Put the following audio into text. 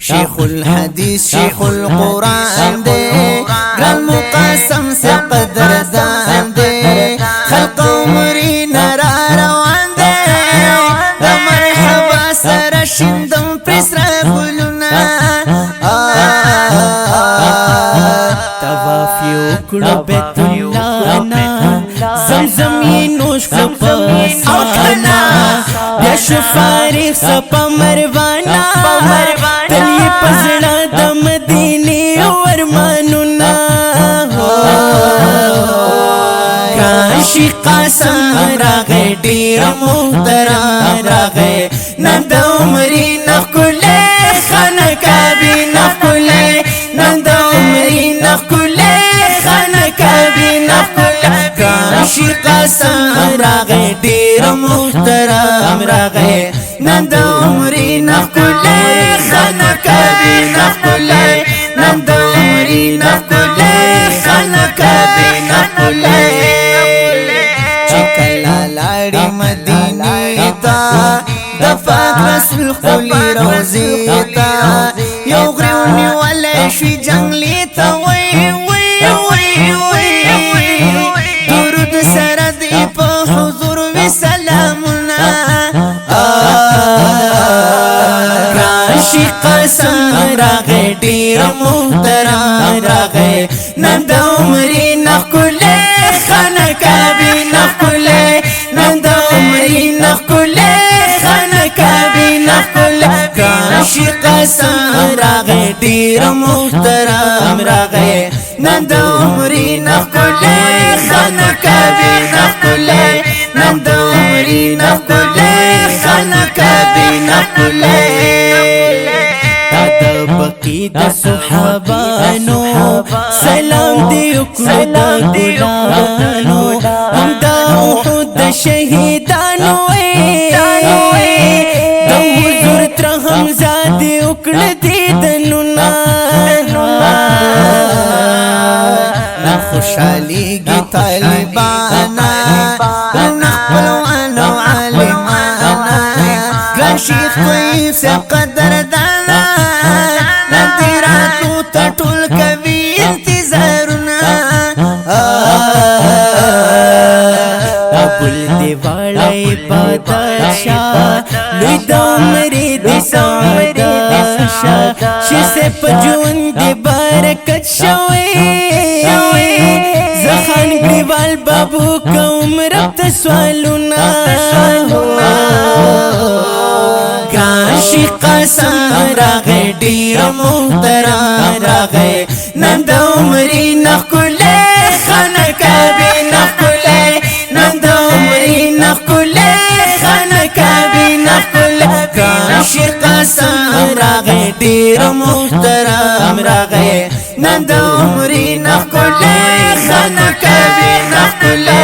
شیخ الحدیث شیخ القرآن دے گران مقاسم سے قدردان دے خلق عمری نرا روان دے دا مرحبا سر شندم پسر گلونا طواف یوکڑو بیت اللہ نا زمزمی نوش پسانا بیش فارغ سپا مروانا تلی پزڑا دم دینی ورمانونا کاشی قاسم راغے دیر محترم راغے نند عمری نخکلے خانکابی نخکلے نند عمری نخکلے خانکابی نخکلے کاشی قاسم راغے دیر محترم راغے نند عمری نخکلے خانکابی نخکلے نند عمری نخکلے خانکابی نخکلے چکلا لاری مدینی تا دفاق رسول خلی روزی تا یو غریونی والی شوی جنگلی تا وی وی وی وی درود سردی پا حضور و سلامنا کاشی قاسم راغے دیر محترم راغے نند عمری نخکلے خانکابی نخکلے نند عمری نخکلے خانکابی نخکلے کاشی قاسم راغے دیر محترم راغے نند عمری نخکلے خانکابی نخکلے نند عمری نخکلے خانکابی نخکلے بقی دا صحابانو سلام دیوکو دا گلانو ہم دا احد دا شہیدانو دا حضور تر حمزہ دیوکڑ دیدنونا نا خوشحالی گی طالبانا نقبلوانو عالمانا گران شیخ طیف سے قدردانا ندیراتو تطول کبی انتظارنا ابل دیوالی بادشاہ لوی دامری دی سادشاہ شیسے پجون دی بارکت شوی زخان گریوال بابو کا عمرب تسوالونا کاشی قاسم راغے دیر محترم راغے نند عمری نخکلے خانکابی نخکلے نند عمری نخکلے خانکابی نخکلے کاشی قاسم راغے دیر محترم راغے نند عمری نخکلے خانکابی نخکلے